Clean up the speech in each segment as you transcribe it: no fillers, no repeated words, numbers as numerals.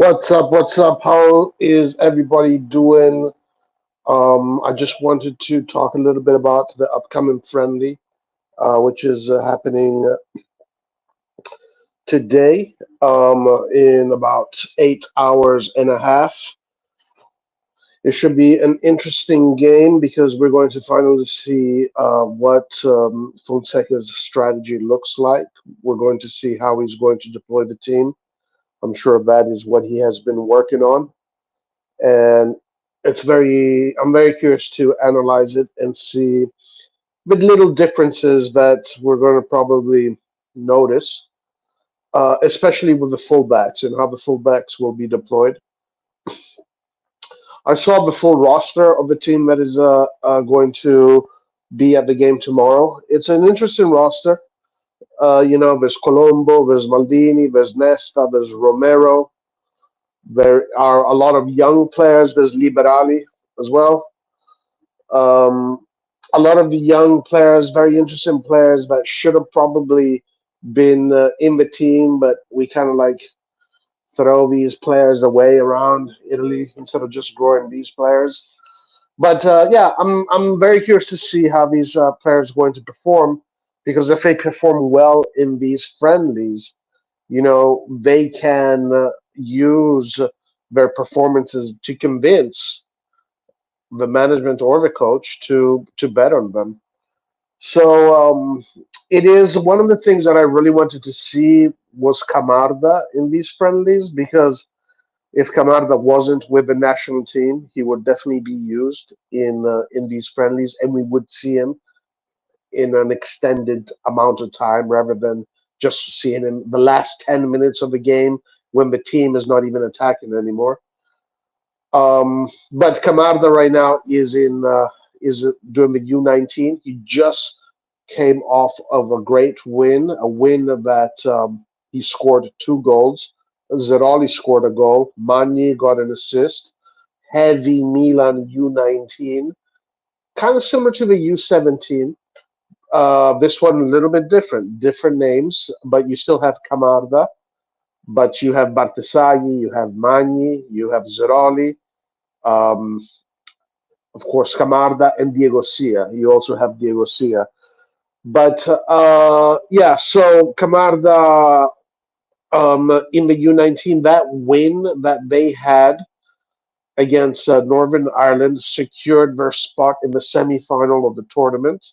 What's up? What's up? How is everybody doing? I just wanted to talk a little bit about the upcoming friendly, which is happening today in about 8 hours and a half. It should be an interesting game because we're going to finally see what Fonseca's strategy looks like. We're going to see how he's going to deploy the team. I'm sure that is what he has been working on. And I'm very curious to analyze it and see the little differences that we're going to probably notice, especially with the fullbacks and how the fullbacks will be deployed. I saw the full roster of the team that is going to be at the game tomorrow. It's an interesting roster. There's Colombo, there's Maldini, there's Nesta, there's Romero. There are a lot of young players. There's Liberali as well. Um, a lot of the young players, very interesting players that should have probably been in the team, but we kind of like throw these players away around Italy instead of just growing these players. But yeah, I'm very curious to see how these players are going to perform because if they perform well in these friendlies, they can use their performances to convince the management or the coach to bet on them. So it is one of the things that I really wanted to see was Camarda in these friendlies because if Camarda wasn't with the national team, he would definitely be used in these friendlies, and we would see him in an extended amount of time rather than just seeing him the last 10 minutes of the game when the team is not even attacking anymore. But Camarda right now is doing the U19. He just came off of a great win, a win that he scored 2 goals. Zeroli scored a goal. Magni got an assist. Heavy Milan U19, kind of similar to the U17. This one a little bit different names, but you still have Camarda, but you have Bartesaghi, you have Magni, you have Zeroli. Um, of course, Camarda and Diego Sia. You also have Diego Sia. But yeah, so Camarda in the U19, that win that they had against Northern Ireland secured their spot in the semi-final of the tournament.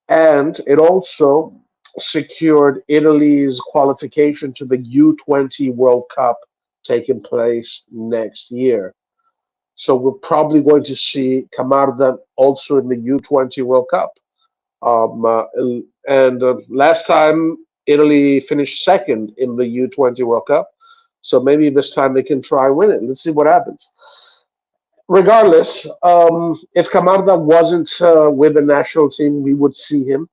And it also secured Italy's qualification to the U20 World Cup taking place next year. So we're probably going to see Camarda also in the U20 World Cup. Um, uh, and last time Italy finished second in the U20 World Cup. So maybe this time they can try win it. Let's see what happens. Regardless, if Camarda wasn't with the national team, we would see him.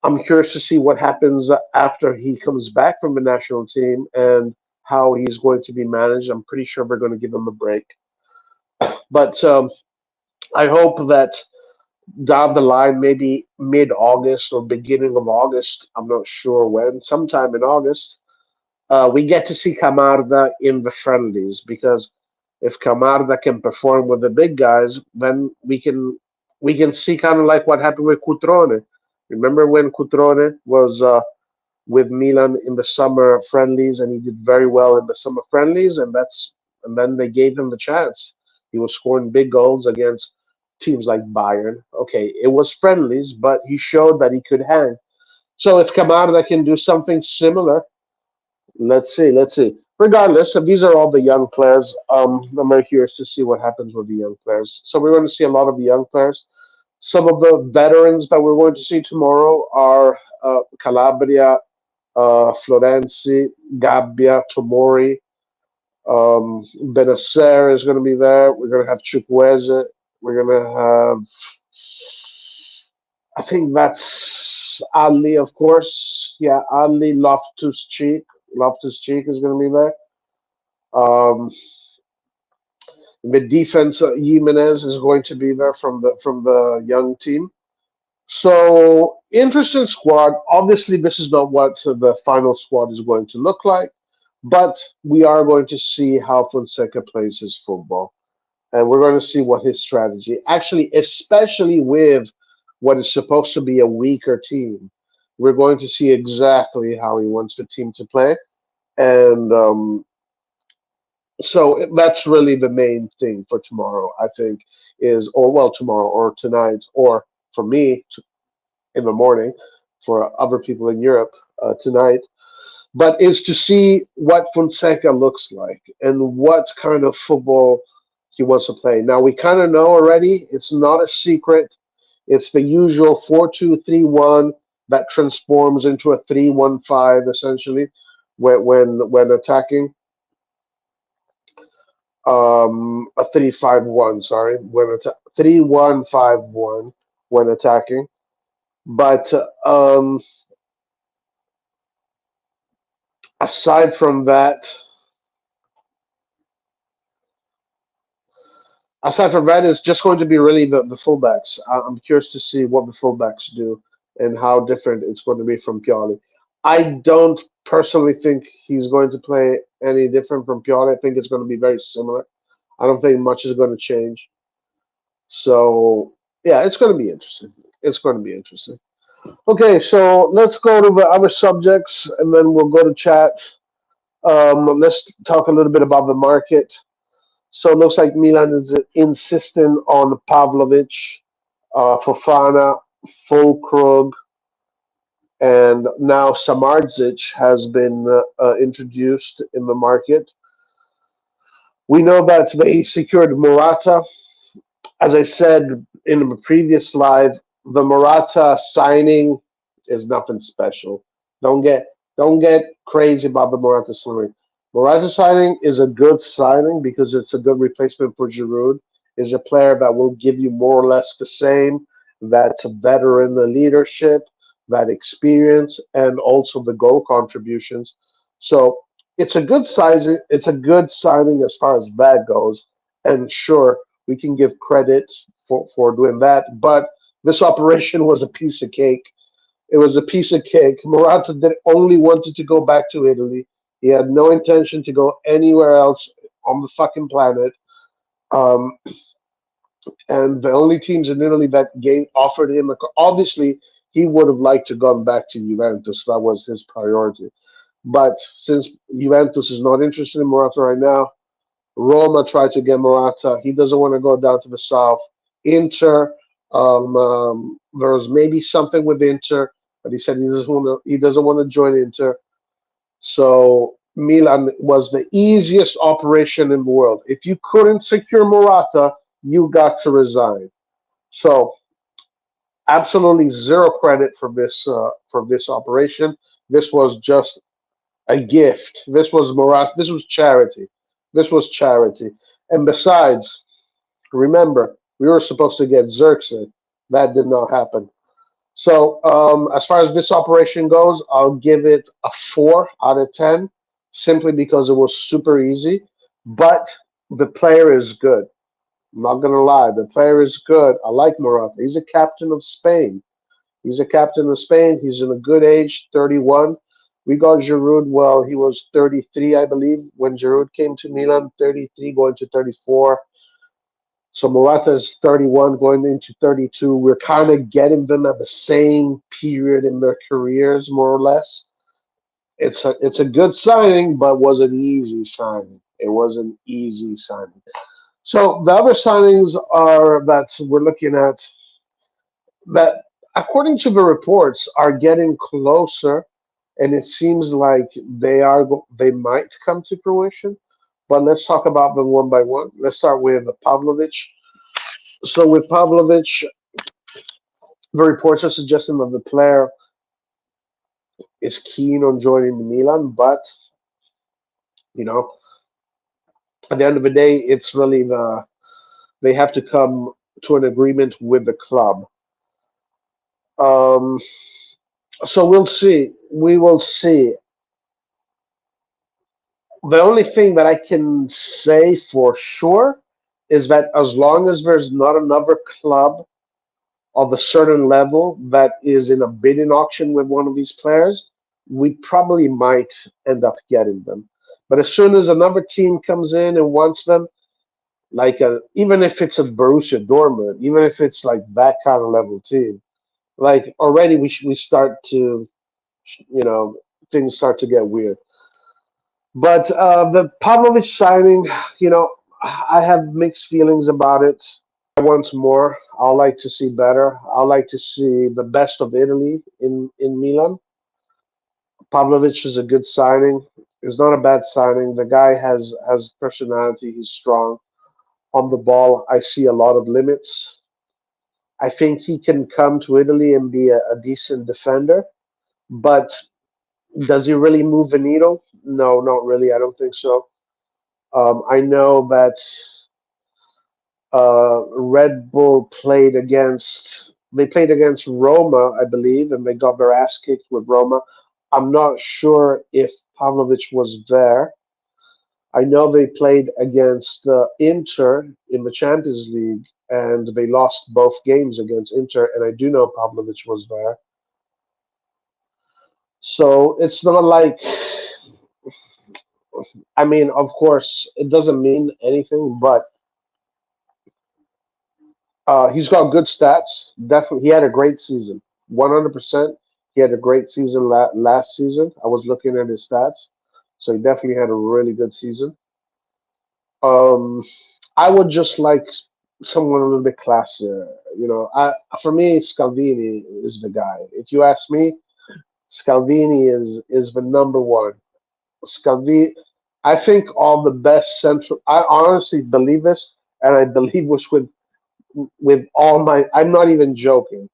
I'm curious to see what happens after he comes back from the national team and how he's going to be managed. I'm pretty sure we're going to give him a break. But I hope that down the line, maybe mid August or beginning of August, I'm not sure when, sometime in August, we get to see Camarda in the friendlies because if Camarda can perform with the big guys, then we can see kind of like what happened with Cutrone. Remember when Cutrone was with Milan in the summer friendlies and he did very well in the summer friendlies and then they gave him the chance. He was scoring big goals against teams like Bayern. Okay, it was friendlies, but he showed that he could hang. So if Camarda can do something similar, let's see, let's see. Regardless, these are all the young players. I'm very curious to see what happens with the young players. So we're going to see a lot of the young players. Some of the veterans that we're going to see tomorrow are Calabria, Florenzi, Gabbia, Tomori, Benacer is going to be there. We're going to have Chukwueze. We're going to have, I think that's Ali, of course. Yeah, Ali, Loftus-Cheek. Loftus-Cheek is going to be there. Um, the defense, Jimenez is going to be there from the young team. So interesting squad. Obviously, this is not what the final squad is going to look like, But we are going to see how Fonseca plays his football, and we're going to see what his strategy. Actually, especially with what is supposed to be a weaker team, we're going to see exactly how he wants the team to play, and so that's really the main thing for tomorrow. I think is, or well, tomorrow or tonight, or for me in the morning, for other people in Europe tonight, but is to see what Fonseca looks like and what kind of football he wants to play. Now we kind of know already. It's not a secret. It's the usual 4-2-3-1 that transforms into a 3-1-5 essentially when attacking. A 3-5-1. Sorry, 3-1-5-1 when attacking. But aside from that, it's just going to be really the fullbacks. I'm curious to see what the fullbacks do and how different it's going to be from Pioli. I don't personally think he's going to play any different from Pioli. I think it's going to be very similar. I don't think much is going to change. So yeah, it's going to be interesting. It's going to be interesting. Okay, so let's go to the other subjects, and then we'll go to chat. Let's talk a little bit about the market. So it looks like Milan is insisting on Pavlovic, Fofana, Fulkrug, and now Samardzic has been introduced in the market. We know that they secured Morata. As I said in the previous slide, the Morata signing is nothing special. Don't get don't get crazy about the Morata signing. Morata signing is a good signing because it's a good replacement for Giroud. Is a player that will give you more or less the same. That's a veteran in leadership, that experience, and also the goal contributions. So it's a good sizing. It's a good signing as far as that goes. And sure, we can give credit for doing that. But this operation was a piece of cake. It was a piece of cake. Morata did only wanted to go back to Italy. He had no intention to go anywhere else on the fucking planet. Um, and the only teams in Italy that gave offered him obviously he would have liked to gone back to Juventus. That was his priority. But since Juventus is not interested in Morata right now, Roma tried to get Morata. He doesn't want to go down to the south. Inter, there's maybe something with Inter, but he said he doesn't want to join Inter. So Milan was the easiest operation in the world. If you couldn't secure Morata, you got to resign. So absolutely zero credit for this operation. This was just a gift. This was Morata. This was charity. This was charity. And besides, remember, we were supposed to get Xerxes. That did not happen. So, as far as this operation goes, I'll give it a 4 out of 10, simply because it was super easy. But the player is good. I'm not going to lie. The player is good. I like Morata. He's a captain of Spain. He's a captain of Spain. He's in a good age, 31. We got Giroud, well, he was 33, I believe, when Giroud came to Milan, 33 going to 34. So Morata is 31 going into 32. We're kind of getting them at the same period in their careers, more or less. It's a good signing, but was an easy signing. It was an easy signing. So the other signings are that we're looking at that, according to the reports, are getting closer, and it seems like they might come to fruition. But let's talk about them one by one. Let's start with Pavlovic. So with Pavlovic, the reports are suggesting that the player is keen on joining Milan, but you know, at the end of the day, it's really they have to come to an agreement with the club. Um, so we'll see. We will see. The only thing that I can say for sure is that as long as there's not another club of a certain level that is in a bidding auction with one of these players, we probably might end up getting them. But as soon as another team comes in and wants them, even if it's a Borussia Dortmund, even if it's like that kind of level team, like already we start to, you know, things start to get weird. But the Pavlovic signing, you know, I have mixed feelings about it. I want more. I like to see better. I like to see the best of Italy in Milan. Pavlovic is a good signing. It's not a bad signing. The guy has personality. He's strong on the ball. I see a lot of limits. I think he can come to Italy and be a decent defender. But does he really move the needle? No, not really. I don't think so. I know that Red Bull played against Roma, I believe, and they got their ass kicked with Roma. I'm not sure if Pavlovic was there. I know they played against Inter in the Champions League, and they lost both games against Inter. And I do know Pavlovic was there, so it's not like. I mean, of course, it doesn't mean anything, but he's got good stats. Definitely, he had a great season. 100%. He had a great season last season. I was looking at his stats, so he definitely had a really good season. Um, I would just like someone a little bit classier. You know, for me, Scalvini is the guy. If you ask me, Scalvini is the number one. Scalvini. I think all the best central. I honestly believe this, and I believe this with all my. I'm not even joking.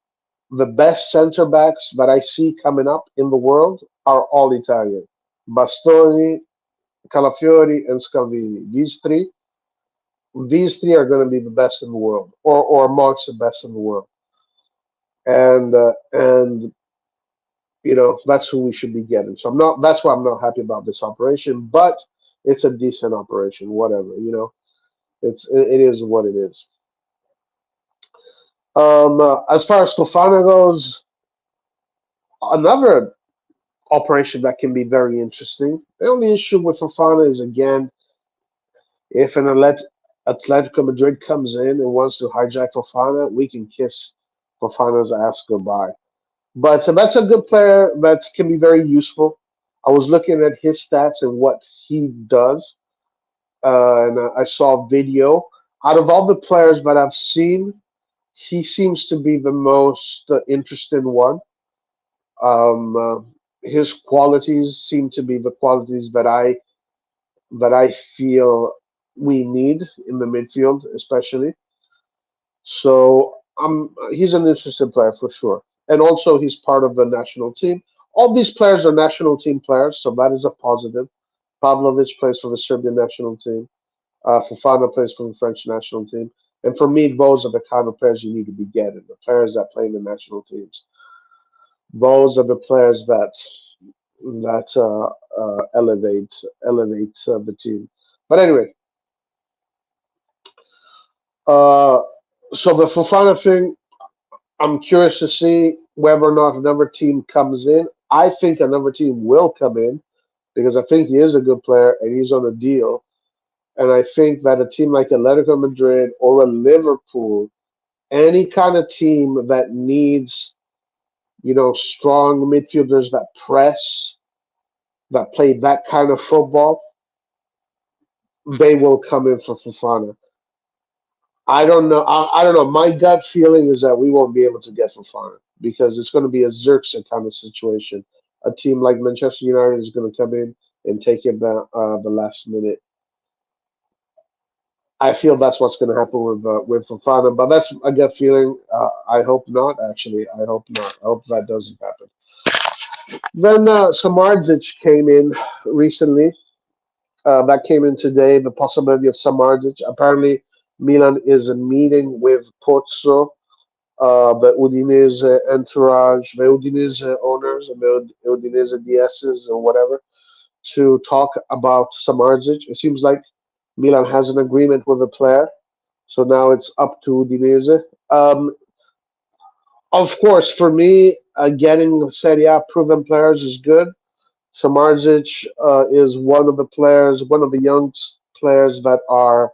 The best center backs that I see coming up in the world are all Italian. Bastoni, Calafiori, and Scalvini. These three are going to be the best in the world, or amongst the best in the world. And you know that's who we should be getting. So I'm not. That's why I'm not happy about this operation, but it's a decent operation. Whatever, you know, it is what it is. As far as Fofana goes, another operation that can be very interesting. The only issue with Fofana is again, if Atletico Madrid comes in and wants to hijack Fofana, we can kiss Fofana's ass goodbye. But that's a good player that can be very useful. I was looking at his stats and what he does, and I saw a video. Out of all the players that I've seen, he seems to be the most interesting one. His qualities seem to be the qualities that I feel we need in the midfield, especially. So he's an interesting player for sure. And also, he's part of the national team. All these players are national team players, so that is a positive. Pavlovic plays for the Serbian national team. Fofana plays for the French national team. And for me, those are the kind of players you need to be getting. The players that play in the national teams. Those are the players that elevate the team. But anyway, uh, so the Fofana thing, I'm curious to see whether or not another team comes in. I think another team will come in because I think he is a good player and he's on a deal. And I think that a team like Atletico Madrid or a Liverpool, any kind of team that needs, strong midfielders that press, that play that kind of football, they will come in for Fofana. I don't know. I don't know. My gut feeling is that we won't be able to get Fofana because it's going to be a Xerxes kind of situation. A team like Manchester United is going to come in and take him the last minute. I feel that's what's going to happen with Fofana, but that's a gut feeling. I hope not. Actually, I hope not. I hope that doesn't happen. Then Samardzic came in recently. That came in today. The possibility of Samardzic. Apparently, Milan is meeting with Pozzo, the Udinese entourage, the Udinese owners, and the Udinese DSs or whatever, to talk about Samardzic. It seems like Milan has an agreement with the player, so now it's up to Udinese. Of course, for me, getting Serie A proven players is good. Samardzic is one of the players, one of the young players that are.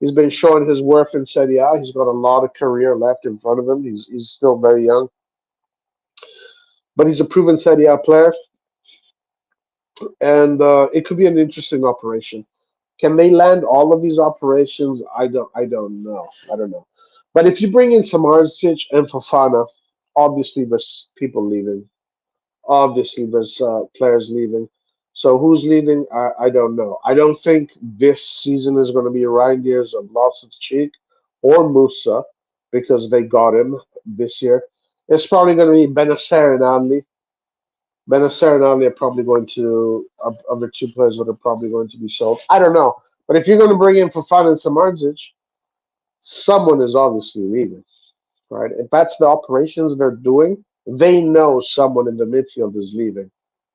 He's been showing his worth in Serie A. He's got a lot of career left in front of him. He's still very young, but he's a proven Serie A player, and it could be an interesting operation. Can they land all of these operations? I don't know. I don't know. But if you bring in Samardzic and Fofana, obviously there's people leaving. Obviously there's players leaving. So who's leaving? I don't know. I don't think this season is going to be Reindeers of Loftus-Cheek or Musa because they got him this year. It's probably going to be Benacer and Adli. Benacer and Ali are probably going to other two players that are probably going to be sold. I don't know, but if you're going to bring in Fofana and Samardzic, someone is obviously leaving, right? If that's the operations they're doing, they know someone in the midfield is leaving.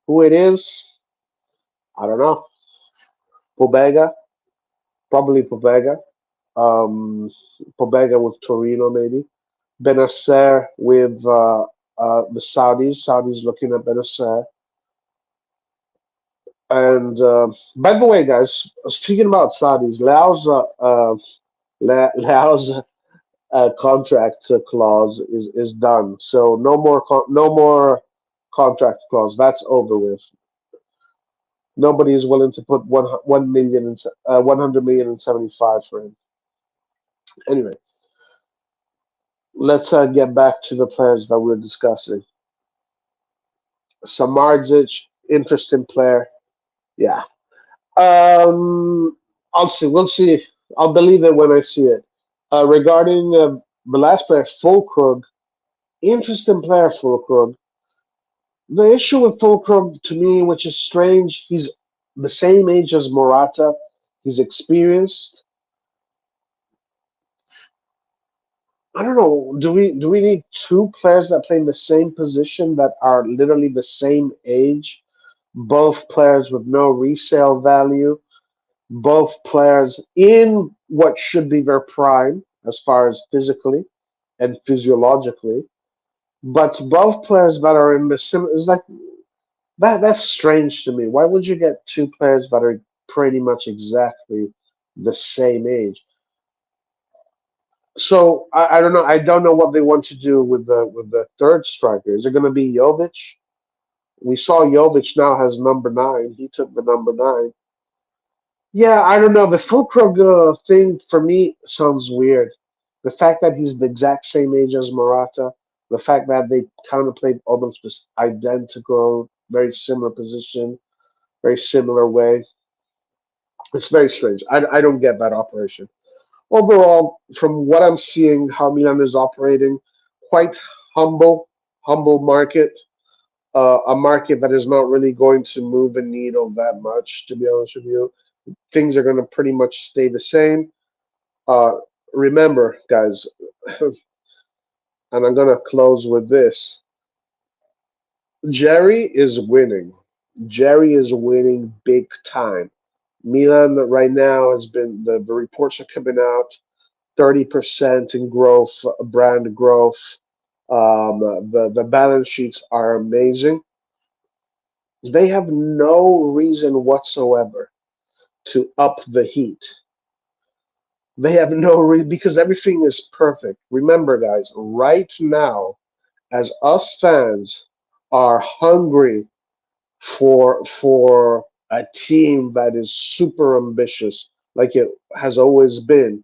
Who it is, I don't know. Pobega, probably Pobega. Um, Pobega with Torino, maybe. Benacer with the Saudis. Saudis looking at Benacer. And by the way, guys, speaking about Saudis, Leao's contract clause is done. So no more contract clause. That's over with. Nobody is willing to put 1 million and 100 million and 75 for him. Anyway, let's get back to the players that we're discussing. Samardzic, interesting player. Yeah. I'll see. We'll see. I'll believe it when I see it. Regarding the last player, Fulkrug, interesting player, Fulkrug. The issue with Fulkrug, to me, which is strange, he's the same age as Morata. He's experienced. I don't know. Do we need two players that play in the same position that are literally the same age? Both players with no resale value. Both players in what should be their prime as far as physically and physiologically, but both players that are in the sim is like that's strange to me. Why would you get two players that are pretty much exactly the same age? So I don't know. I don't know what they want to do with the third striker. Is it going to be Jovic? We saw Jovic now has number nine. He took the number nine. Yeah, I don't know. The Fulkrug thing for me sounds weird. The fact that he's the exact same age as Morata, the fact that they kind of played almost this identical, very similar position, very similar way. It's very strange. I don't get that operation. Overall, from what I'm seeing, how Milan is operating, quite humble market, a market that is not really going to move the needle that much, to be honest with you. Things are going to pretty much stay the same. Uh, Remember, guys, and I'm going to close with this. Jerry is winning. Jerry is winning big time. Milan right now has been the reports are coming out 30% in growth, brand growth. The balance sheets are amazing. They have no reason whatsoever to up the heat. They have no reason because everything is perfect. Remember, guys, right now, as us fans are hungry for a team that is super ambitious, like it has always been,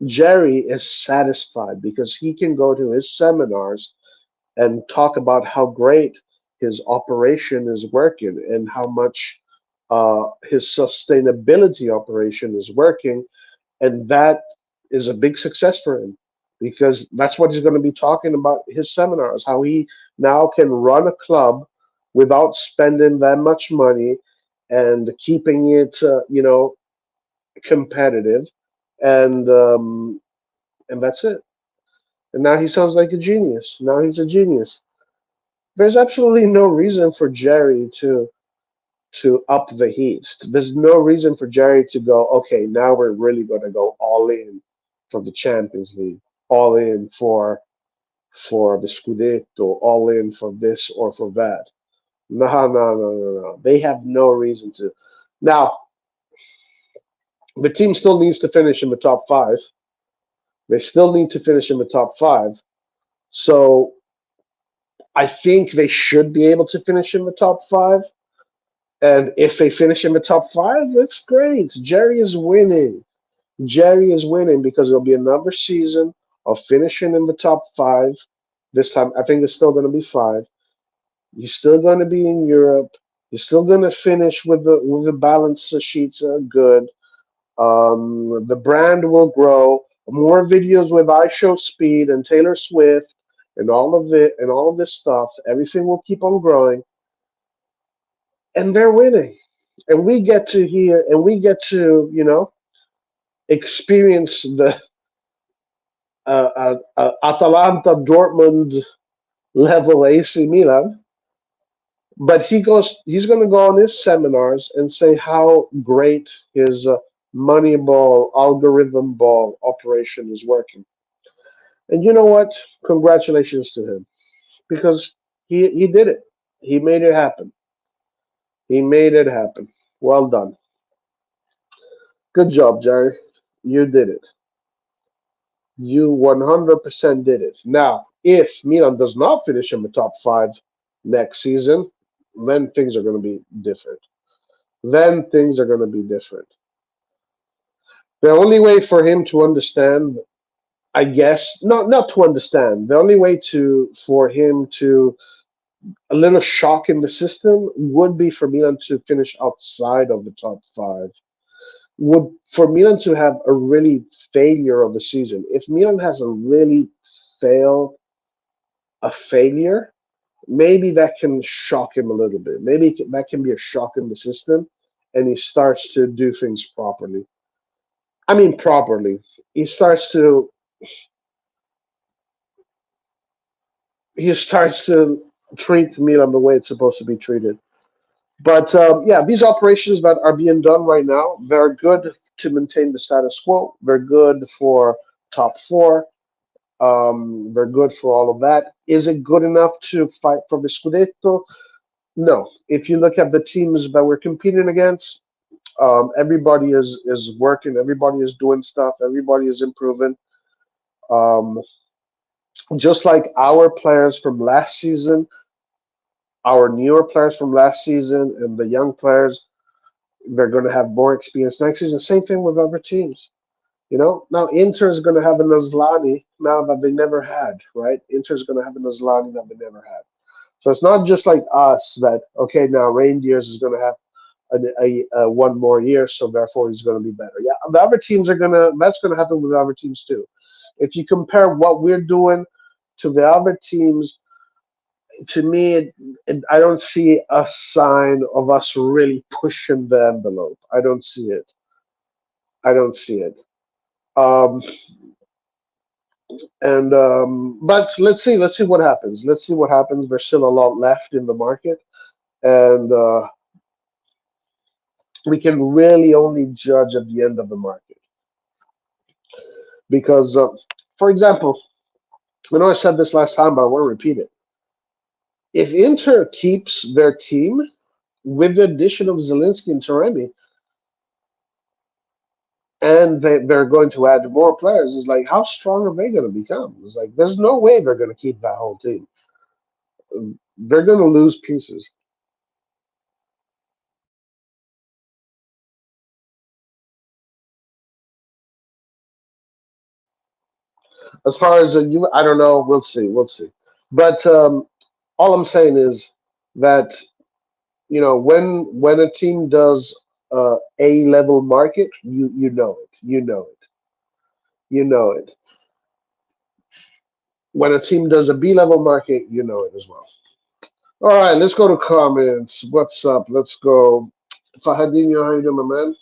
Jerry is satisfied because he can go to his seminars and talk about how great his operation is working and how much his sustainability operation is working. And that is a big success for him because that's what he's going to be talking about his seminars, how he now can run a club without spending that much money and keeping it, competitive. And and that's it. And now he sounds like a genius. Now he's a genius. There's absolutely no reason for Jerry to up the heat. There's no reason for Jerry to go, okay, now we're really going to go all in for the Champions League, all in for the Scudetto, all in for this or for that. No, no, no, no, no. They have no reason to. Now, the team still needs to finish in the top five. They still need to finish in the top five. So I think they should be able to finish in the top five. And if they finish in the top five, that's great. Jerry is winning. Jerry is winning because it'll be another season of finishing in the top five. This time, I think it's still going to be five. You're still going to be in Europe. You're still going to finish with the balance sheets are good. The brand will grow. More videos with I Show Speed and Taylor Swift and all of it and all of this stuff. Everything will keep on growing, and they're winning. And we get to hear and we get to experience the Atalanta Dortmund level AC Milan. But he's going to go on his seminars and say how great his Moneyball algorithm ball operation is working. And you know what? Congratulations to him because he did it. He made it happen. He made it happen. Well done. Good job, Jerry. You did it. You 100% did it. Now, if Milan does not finish in the top five next season, then things are going to be different. Then things are going to be different. The only way for him to understand, I guess, not to understand. The only way to for him to a little shock in the system would be for Milan to finish outside of the top five. Would for Milan to have a really failure of the season. If Milan has a really fail a failure, maybe that can shock him a little bit. Maybe that can be a shock in the system, and he starts to do things properly. I mean, properly. He starts to he starts to treat Milan the way it's supposed to be treated. But yeah, these operations that are being done right now, they're good to maintain the status quo. They're good for top four. They're good for all of that. Is it good enough to fight for the Scudetto? No. If you look at the teams that we're competing against, everybody is working. Everybody is doing stuff. Everybody is improving. Um, just like our players from last season, our newer players from last season, and the young players, they're going to have more experience next season. Same thing with other teams. Now Inter is going to have an Aslani now that they never had, right? Inter is going to have an Aslani that they never had. So it's not just like us that okay now Reindeers is going to have one more year, so therefore he's going to be better. Yeah, the other teams are gonna. That's going to happen with other teams too. If you compare what we're doing to the other teams, to me, I don't see a sign of us really pushing the envelope. I don't see it. I don't see it. Um, and but let's see what happens. Let's see what happens. There's still a lot left in the market, and we can really only judge at the end of the market because, for example, I know I said this last time, but I want to repeat it. If Inter keeps their team with the addition of Zelensky and Taremi, and they're going to add more players, it's like, how strong are they going to become? It's like, there's no way they're going to keep that whole team. They're going to lose pieces. As far as I don't know. We'll see. We'll see. But all I'm saying is that when a team does a level market, you know it. You know it. You know it. When a team does a B level market, you know it as well. All right, let's go to comments. What's up? Let's go. Fahadinho, how you doing, my man?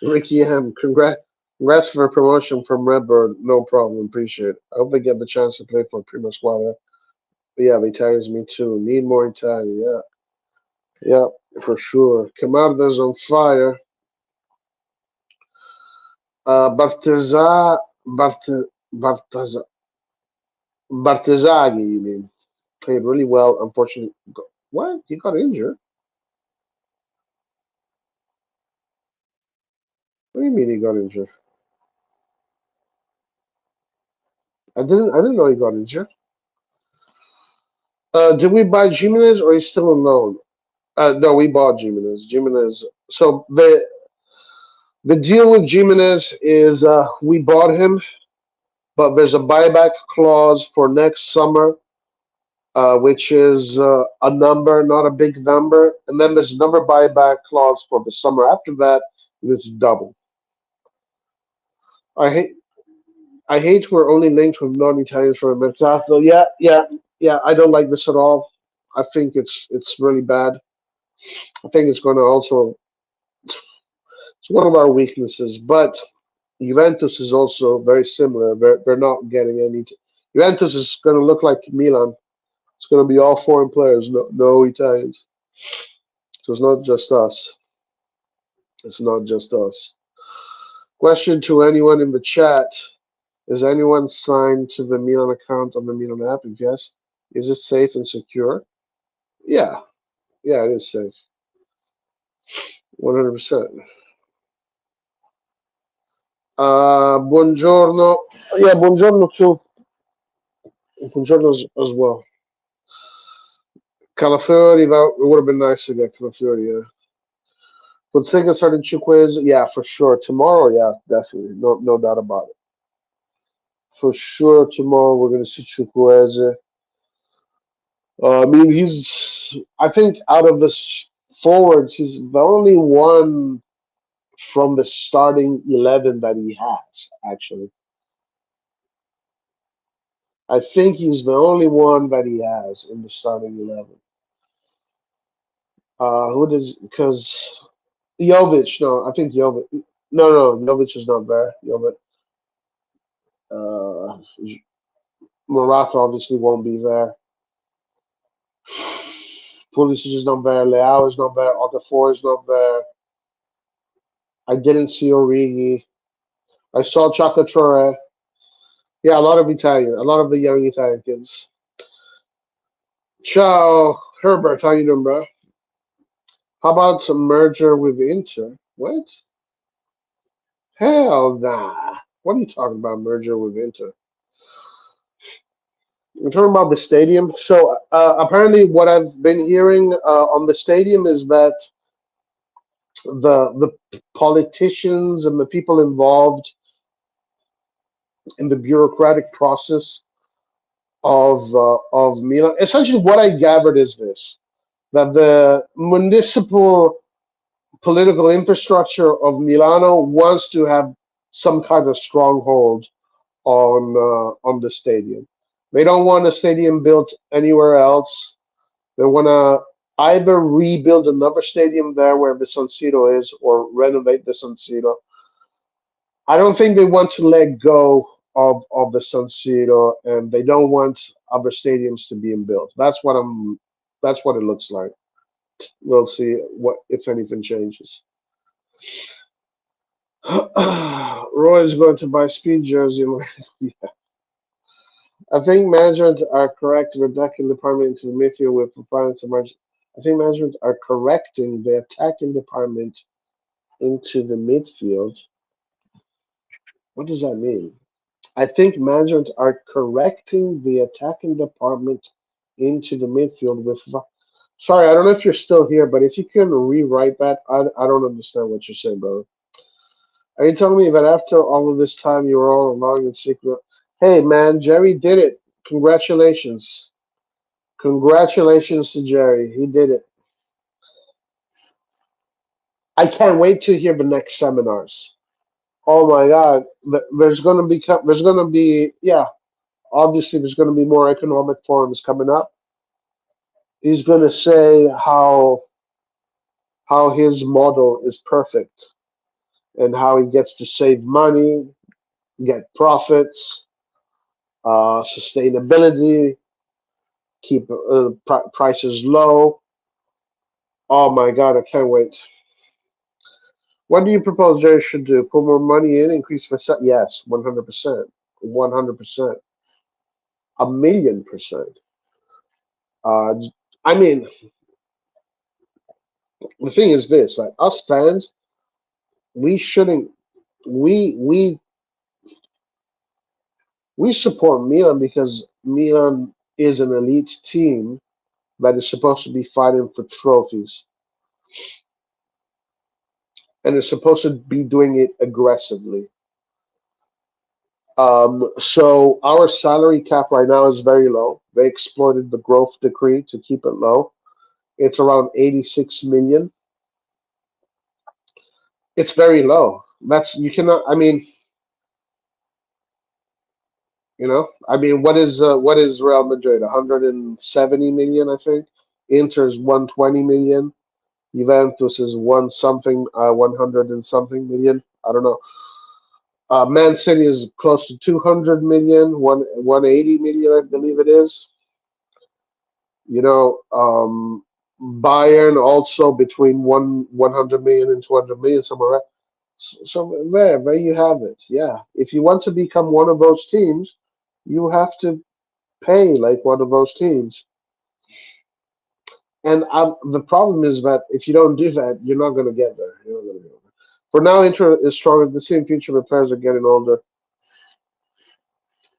Ricky M, congrats for promotion from Redbird. No problem, appreciate it. I hope they get the chance to play for Prima Squadra. Yeah, the Italians, me too. Need more Italian, yeah. Yeah, for sure. Camarda's on fire. Barteza, Barte, Barteza, Bartezaghi, you mean? Played really well. Unfortunately, what? He got injured? What do you mean he got injured? I didn't know he got injured. Did we buy Jimenez or he's still on loan? No, we bought Jimenez. Jimenez. So the deal with Jimenez is we bought him, but there's a buyback clause for next summer, which is a number, not a big number, and then there's another buyback clause for the summer after that, and it's double. I hate I hate we're only linked with non-Italians for a Mercato. Yeah, yeah, yeah. I don't like this at all. I think it's really bad. I think it's going to also it's one of our weaknesses. But Juventus is also very similar. They're not getting any. Juventus is going to look like Milan. It's going to be all foreign players, no Italians. So it's not just us. It's not just us. Question to anyone in the chat: is anyone signed to the Milan account on the Milan app? If yes, is it safe and secure? Yeah, yeah, it is safe. 100%. Buongiorno. Yeah, buongiorno too. Buongiorno as well. Calafiori, that it would have been nice to get Calafiori, yeah. Fonseca started Chukwueze, yeah, for sure. Tomorrow, yeah, definitely. No doubt about it. For sure, tomorrow we're going to see Chukwueze. I mean, I think out of the forwards, he's the only one from the starting 11 that he has, actually. I think he's the only one that he has in the starting 11. Who does, because Jovic, no, I think Jovic, no, Jovic is not there. Jovic, uh, Morata obviously won't be there. Pulisic is not there. Leao is not there. Okafor is not there. I didn't see Origi. I saw Chaka Traore. Yeah, a lot of Italian, a lot of the young Italian kids. Ciao, Herbert. How you doing, bro? How about some merger with Inter? What? Hell nah. What are you talking about? Merger with Inter? We're talking about the stadium. So apparently, what I've been hearing on the stadium is that the politicians and the people involved in the bureaucratic process of Milan. Essentially, what I gathered is this: that the municipal political infrastructure of Milano wants to have some kind of stronghold on the stadium. They don't want a stadium built anywhere else. They want to either rebuild another stadium there where the San Siro is, or renovate the San Siro. I don't think they want to let go of the San Siro, and they don't want other stadiums to be built. That's what I'm. That's what it looks like. We'll see what if anything changes. Roy is going to buy speed jersey. I think management are correct with attacking department into the midfield with performance and margin. I think management are correcting the attacking department into the midfield. What does that mean? I think management are correcting the attacking department into the midfield with. Sorry, I don't know if you're still here, but if you can rewrite that, I don't understand what you're saying, brother. Are you telling me that after all of this time you were all along in secret? Hey, man, Jerry did it. Congratulations. Congratulations to Jerry. He did it. I can't wait to hear the next seminars. Oh my God. There's going to be, yeah, obviously there's going to be more economic forums coming up. He's going to say how his model is perfect and how he gets to save money, get profits, sustainability, keep prices low. Oh my God, I can't wait. What do you propose Jerry should do? Put more money in, increase for yes, 100%, 100%, 1,000,000%. Uh, I mean, the thing is this: like us fans, we shouldn't. We we we support Milan because Milan is an elite team that is supposed to be fighting for trophies and is supposed to be doing it aggressively. So our salary cap right now is very low. They exploited the growth decree to keep it low. It's around 86 million. It's very low. That's you cannot. I mean, what is Real Madrid? 170 million, I think. Inter's 120 million. Juventus is one something, 100 and something million. I don't know. Man City is close to 200 million, 180 million, I believe it is. You know, Bayern also between 100 million and 200 million somewhere. Right? So there you have it. Yeah, if you want to become one of those teams, you have to pay like one of those teams. And the problem is that if you don't do that, you're not going to get there. You're not going to get there. For now, Inter is strong. The same future, the players are getting older.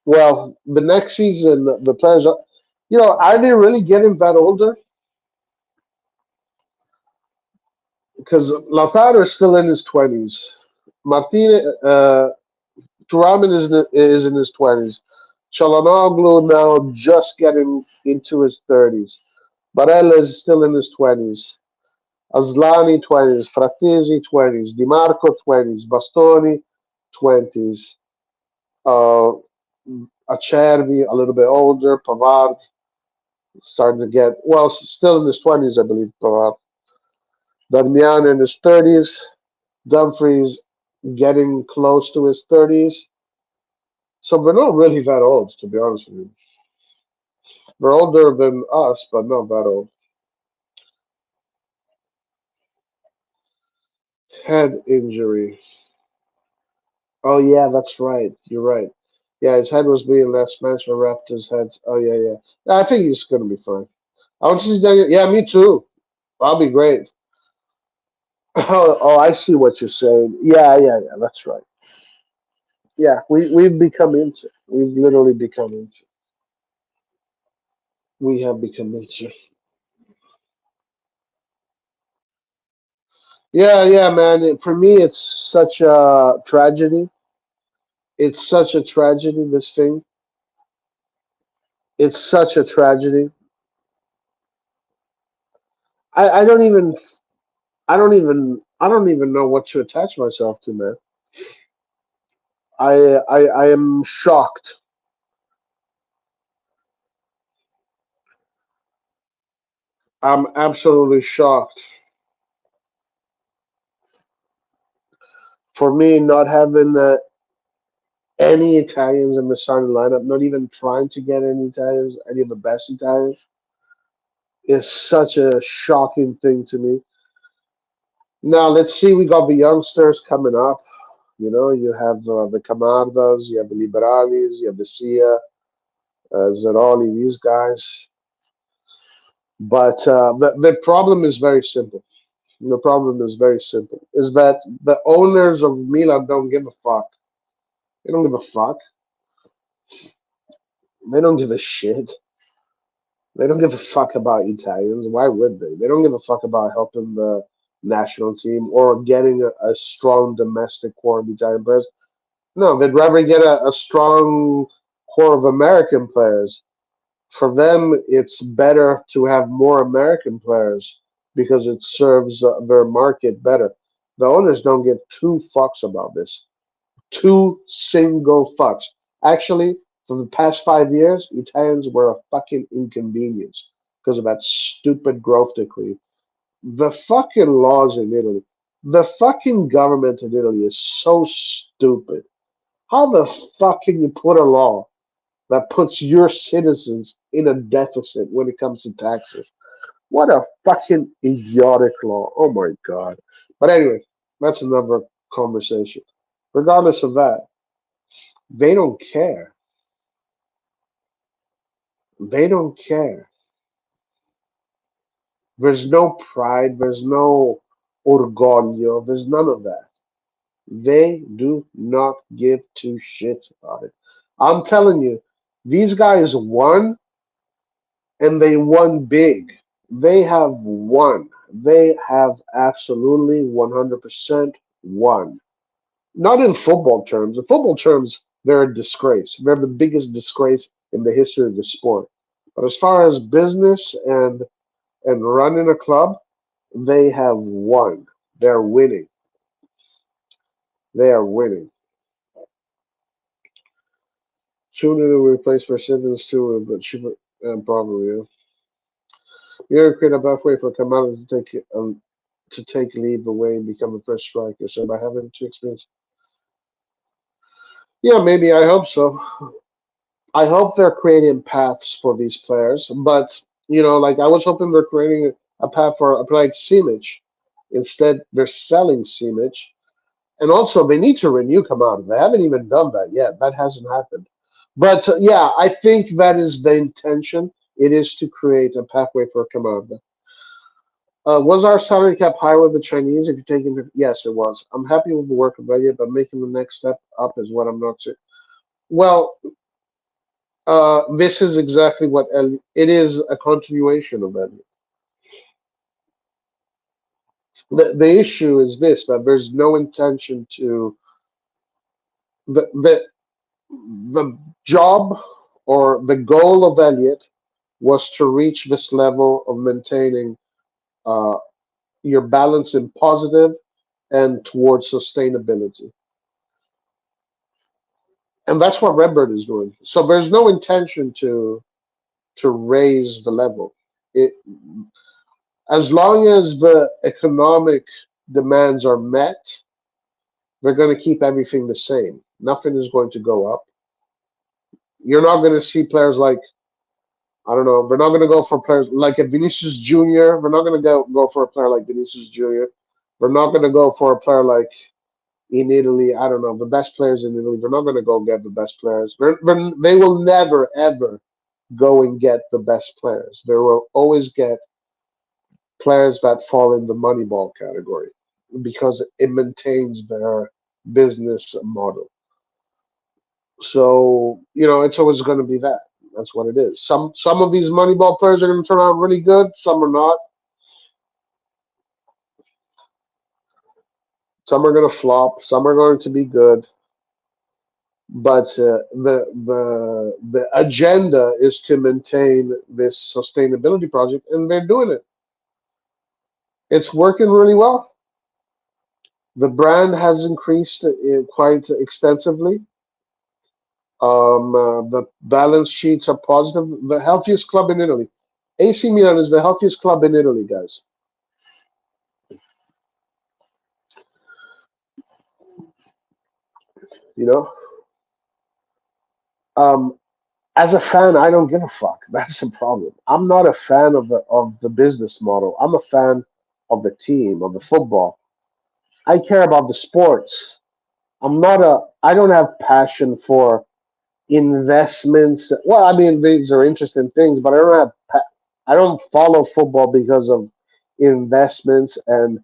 Well, the next season, the players are, are they really getting that older? Because Lautaro is still in his 20s. Martinez, Thuram is in his 20s. Çalhanoğlu now just getting into his 30s. Barella is still in his 20s. Aslani 20s, Fratesi 20s, Di Marco 20s, Bastoni 20s, uh, Acerbi a little bit older, Pavard starting to get still in his 20s, I believe. Pavard, Darmian in his 30s, Dumfries getting close to his 30s. So they're not really that old, to be honest with you. They're older than us, but not that old. Head injury. Oh yeah, that's right. You're right. Yeah, his head was being less smashed or wrapped his head. Oh yeah, yeah. I think he's gonna be fine. I want to see Daniel. Yeah, me too. I'll be great. Oh, I see what you're saying. Yeah, yeah, yeah. That's right. Yeah, we've become into. We've literally become into. We have become into. Yeah, yeah, man. For me, it's such a tragedy. It's such a tragedy. This thing. It's such a tragedy. I don't even. I don't even know what to attach myself to, man. I am shocked. I'm absolutely shocked. For me, not having any Italians in the starting lineup, not even trying to get any Italians, any of the best Italians, is such a shocking thing to me. Now, let's see, we got the youngsters coming up. You have the Camardas, you have the Liberalis, you have the Sia, Zeroli, these guys. But the problem is very simple. The problem is very simple. Is that the owners of Milan don't give a fuck. They don't give a fuck. They don't give a shit. They don't give a fuck about Italians. Why would they? They don't give a fuck about helping the national team or getting a strong domestic core of Italian players. No, they'd rather get a strong core of American players. For them, it's better to have more American players because it serves their market better. The owners don't give two fucks about this. Two single fucks. Actually, for the past 5 years, Italians were a fucking inconvenience because of that stupid growth decree. The fucking laws in Italy, the fucking government in Italy is so stupid. How the fuck can you put a law that puts your citizens in a deficit when it comes to taxes? What a fucking idiotic law. Oh my God. But anyway, that's another conversation. Regardless of that, they don't care. They don't care. There's no pride. There's no orgoglio. There's none of that. They do not give two shits about it. I'm telling you, these guys won and they won big. They have won. They have absolutely 100% won. Not in football terms. In football terms, they're a disgrace. They're the biggest disgrace in the history of the sport. But as far as business and running a club, they have won. They're winning. They are winning. Sooner to replace for sentence too, but cheaper probably. Yeah. You're create a pathway for Kamala to take leave away and become a first striker. So by having to experience, yeah, maybe I hope so. I hope they're creating paths for these players, but like I was hoping they're creating a path for a player like Simic. Instead, they're selling Simic, and also they need to renew Kamada. They haven't even done that yet. That hasn't happened. But yeah, I think that is the intention. It is to create a pathway for Kamada. Was our salary cap high with the Chinese? If you take into yes, it was. I'm happy with the work of Elliot, but making the next step up is what I'm not. Well, this is exactly what it is a continuation of Elliot. The issue is this that there's no intention to the the job or the goal of Elliot was to reach this level of maintaining uh, your balance in positive and towards sustainability. And that's what Redbird is doing. So there's no intention to raise the level. It as long as the economic demands are met, they're going to keep everything the same. Nothing is going to go up. You're not going to see players like I don't know. They're not going to go for players like a Vinicius Junior. They're not going to go for a player like Vinicius Junior. They're not going to go for a player like in Italy. I don't know the best players in Italy. They're not going to go get the best players. They will never ever go and get the best players. They will always get players that fall in the Moneyball category because it maintains their business model. So it's always going to be that. That's what it is. Some of these Moneyball players are going to turn out really good. Some are not. Some are going to flop. Some are going to be good. But the agenda is to maintain this sustainability project, and they're doing it. It's working really well. The brand has increased quite extensively. The balance sheets are positive. The healthiest club in Italy. AC Milan is the healthiest club in Italy, guys. You know, um, as a fan, I don't give a fuck. That's the problem. I'm not a fan of the business model. I'm a fan of the team, of the football. I care about the sports. I don't have passion for investments. Well, I mean, these are interesting things, but I don't follow football because of investments and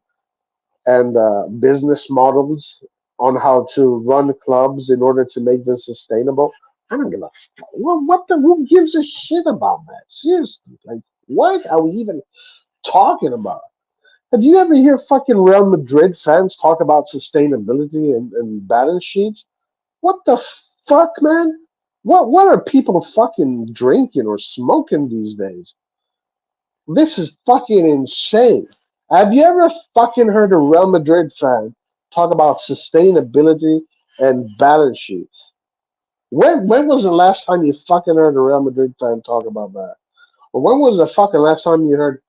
business models on how to run clubs in order to make them sustainable. I don't give a fuck. Who gives a shit about that? Seriously, like, what are we even talking about? Have you ever hear fucking Real Madrid fans talk about sustainability and balance sheets? What the fuck, man? What are people fucking drinking or smoking these days? This is fucking insane. Have you ever fucking heard a Real Madrid fan talk about sustainability and balance sheets? When was the last time you fucking heard a Real Madrid fan talk about that? Or when was the fucking last time you heard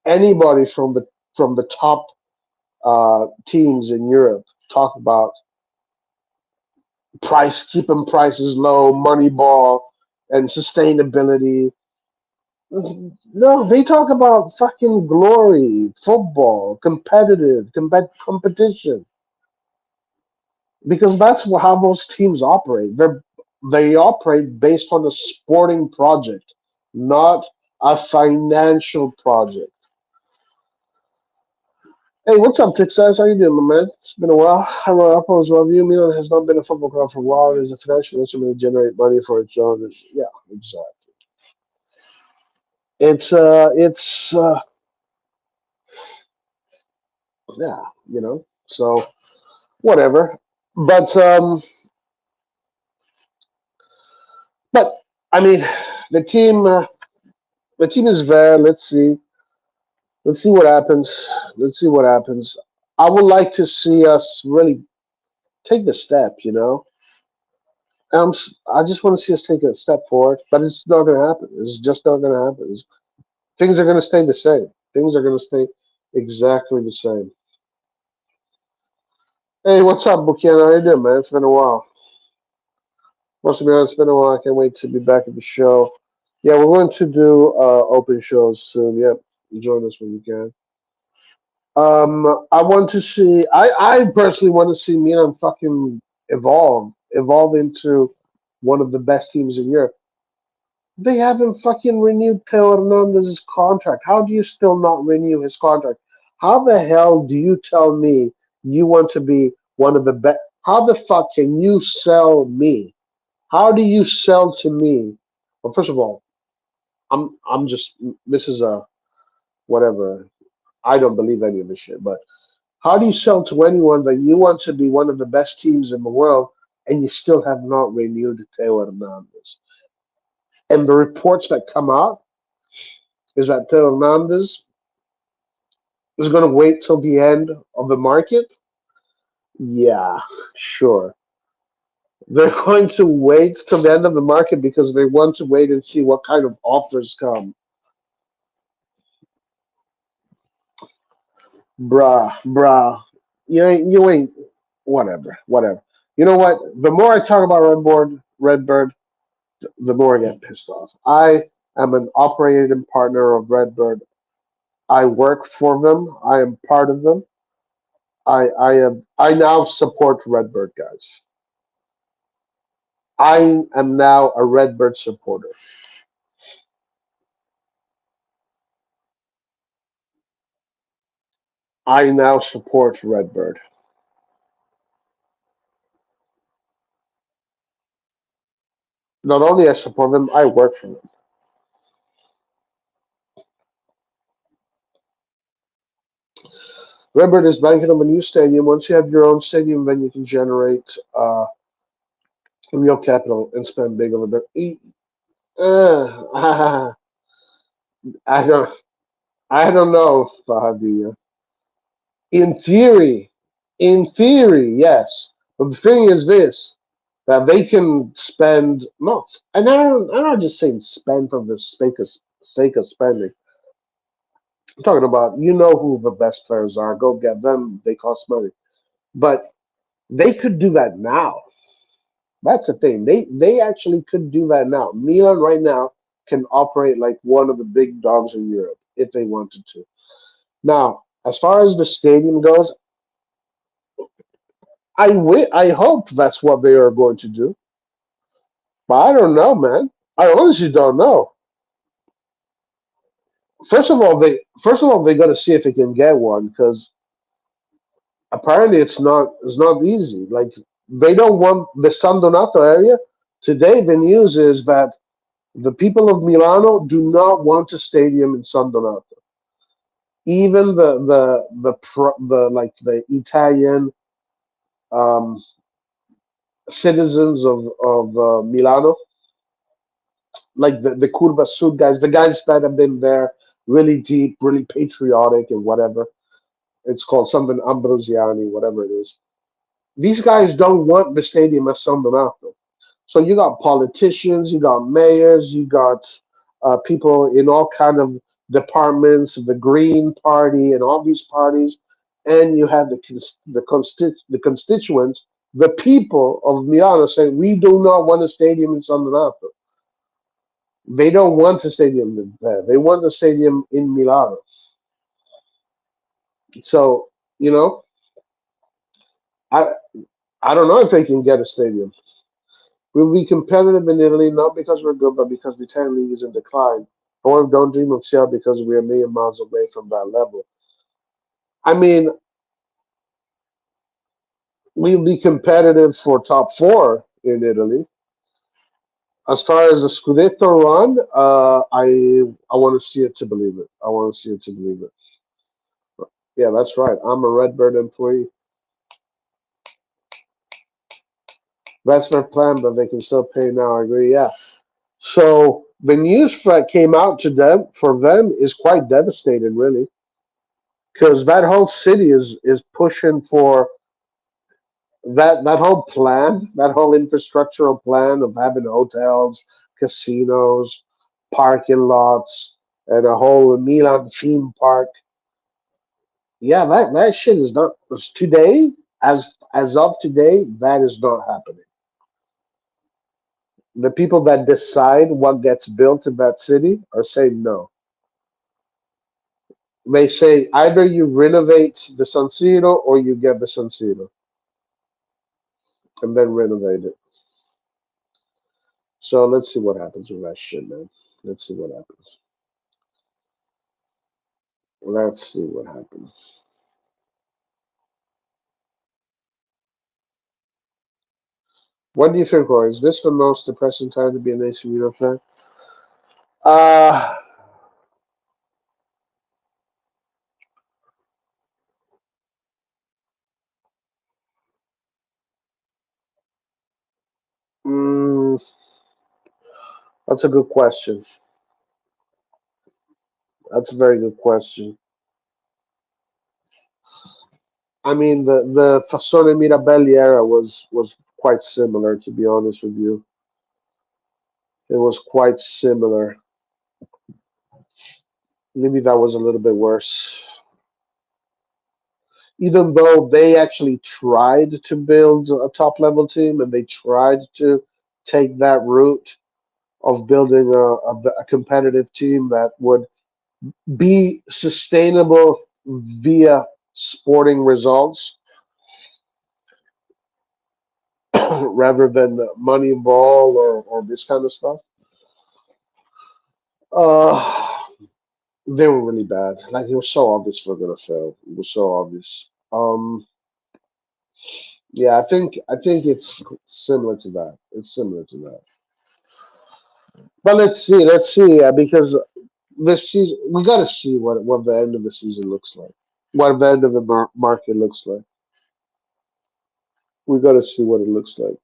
anybody from the top teams in Europe talk about keeping prices low, money ball, and sustainability? No, they talk about fucking glory, football, competition, because that's how those teams operate. They operate based on a sporting project, not a financial project. Hey, what's up, Texas? How you doing, my man? It's been a while. I'm Rapo as well. You, Milan has not been a football club for a while. It is a financial instrument to generate money for its owners. Yeah, exactly. It's yeah, So whatever. But um, but I mean, the team, uh, the team is there. Let's see what happens. Let's see what happens. I would like to see us really take the step. I just want to see us take a step forward, but it's not going to happen. It's just not going to happen. Things are going to stay the same. Things are going to stay exactly the same. Hey, what's up, Bukiana? How you doing, man? It's been a while. Must be honest, it's been a while. I can't wait to be back at the show. Yeah, we're going to do open shows soon. Yep, join us when you can. I want to see. I personally want to see Milan fucking evolve into one of the best teams in Europe. They haven't fucking renewed Theo Hernandez's contract. How do you still not renew his contract? How the hell do you tell me you want to be one of the best? How the fuck can you sell me? How do you sell to me? Well, first of all, I'm just this is a whatever. I don't believe any of this shit. But how do you sell to anyone that you want to be one of the best teams in the world and you still have not renewed Theo Hernandez? And the reports that come out is that Theo Hernandez is going to wait till the end of the market? Yeah, sure. They're going to wait till the end of the market because they want to wait and see what kind of offers come. Bruh. You ain't, whatever. You know what? The more I talk about Redbird, the more I get pissed off. I am an operating partner of Redbird. I work for them. I am part of them. I now support Redbird, guys. I am now a Redbird supporter. I now support Redbird. Not only I support them, I work for them. Redbird is banking on a new stadium. Once you have your own stadium, then you can generate real capital and spend big over there. I don't, I don't know, Fabio. In in theory, yes. But the thing is this: that they can spend not, and I'm not just saying spend for the sake of spending. I'm talking about who the best players are. Go get them. They cost money, but they could do that now. That's the thing. They actually could do that now. Milan right now can operate like one of the big dogs in Europe if they wanted to. Now, as far as the stadium goes, I hope that's what they are going to do, but I don't know, man. I honestly don't know. First of all they got to see if they can get one because apparently it's not easy. Like they don't want the San Donato area. Today the news is that the people of Milano do not want a stadium in San Donato. Even the like the Italian um, citizens of Milano, like the Curva Sud guys, the guys that have been there, really deep, really patriotic, and whatever. It's called something Ambrosiani, whatever it is. These guys don't want the stadium as San Donato. So you got politicians, you got mayors, you got people in all kind of departments, the Green Party, and all these parties, and you have the constituents, the people of Milano saying we do not want a stadium in San Donato. They don't want a stadium there. They want a stadium in Milano. So you know, I I don't know if they can get a stadium. We'll be competitive in Italy not because we're good, but because the Italian league is in decline. However, don't dream of Seattle because we are a million miles away from that level. I mean, we'll be competitive for top four in Italy. As far as the Scudetto run, I want to see it to believe it. I want to see it to believe it. Yeah, that's right. I'm a Redbird employee. That's their plan, but they can still pay now. I agree. Yeah. So the news that came out to them for them is quite devastating, really, because that whole city is pushing for that whole plan, that whole infrastructural plan of having hotels, casinos, parking lots, and a whole Milan theme park. Yeah, that shit is not today. As of today, that is not happening. The people that decide what gets built in that city are saying no. They say either you renovate the San Siro or you get the San Siro and then renovate it. So let's see what happens with that shit, man. Let's see what happens. Let's see what happens. What do you think, Roy? Is this the most depressing time to be an AC Milan fan? Uh, mm, that's a good question. That's a very good question. I mean, the Fassone Mirabelli era was quite similar, to be honest with you. It was quite similar. Maybe that was a little bit worse. Even though they actually tried to build a top level team and they tried to take that route of building a competitive team that would be sustainable via sporting results rather than money ball or this kind of stuff. Uh, they were really bad. Like it was so obvious we're gonna fail. It was so obvious. Yeah, I think it's similar to that. It's similar to that. But let's see, because this season we got to see what the end of the season looks like. What the end of the market looks like. We got to see what it looks like.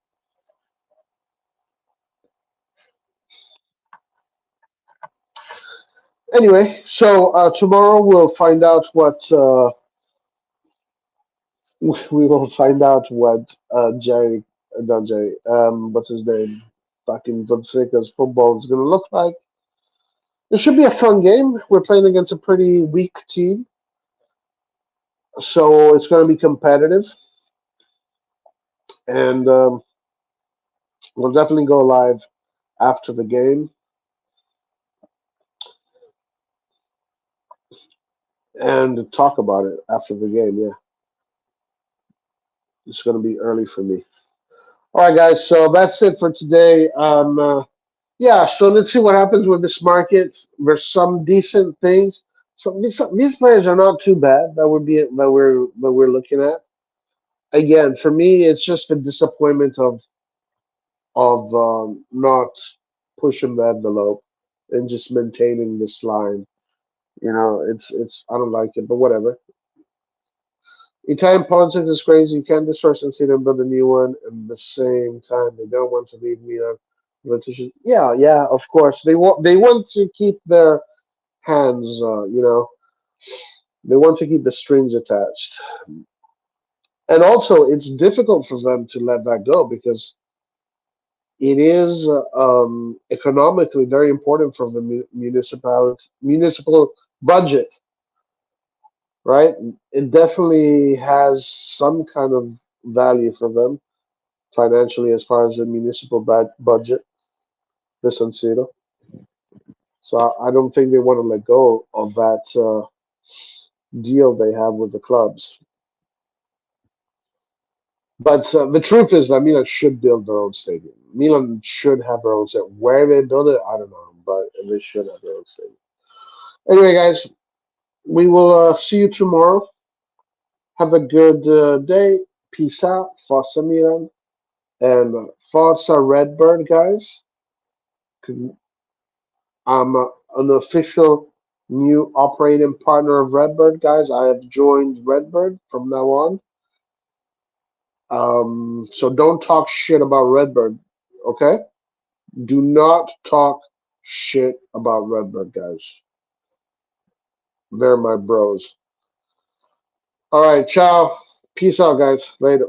Anyway, so tomorrow we'll find out what we will find out what Jerry, not Jerry, what's his name, fucking Fonseca's football is going to look like. It should be a fun game. We're playing against a pretty weak team, so it's going to be competitive, and we'll definitely go live after the game and talk about it after the game. Yeah, it's going to be early for me. All right, guys. So that's it for today. Yeah. So let's see what happens with this market. There's some decent things. So these players are not too bad that we're looking at. Again, for me, it's just the disappointment of not pushing the envelope and just maintaining this line. It's I don't like it, but whatever. Italian politics is crazy. You can't destroy San Siro and build a new one, and at the same time, they don't want to leave Milan. Yeah, yeah, of course. They want to keep their hands. They want to keep the strings attached, and also it's difficult for them to let that go because it is economically very important for the municipal budget, right? It definitely has some kind of value for them financially as far as the municipal budget, the San Siro. So I don't think they want to let go of that deal they have with the clubs. But the truth is that Milan should build their own stadium. Milan should have their own stadium. Where they build it, I don't know, but they should have their own stadium. Anyway, guys, we will see you tomorrow. Have a good day. Peace out. Forza Milan and Forza Redbird, guys. I'm an official new operating partner of Redbird, guys. I have joined Redbird from now on. So don't talk shit about Redbird, okay? Do not talk shit about Redbird, guys. They're my bros. All right, ciao. Peace out, guys. Later.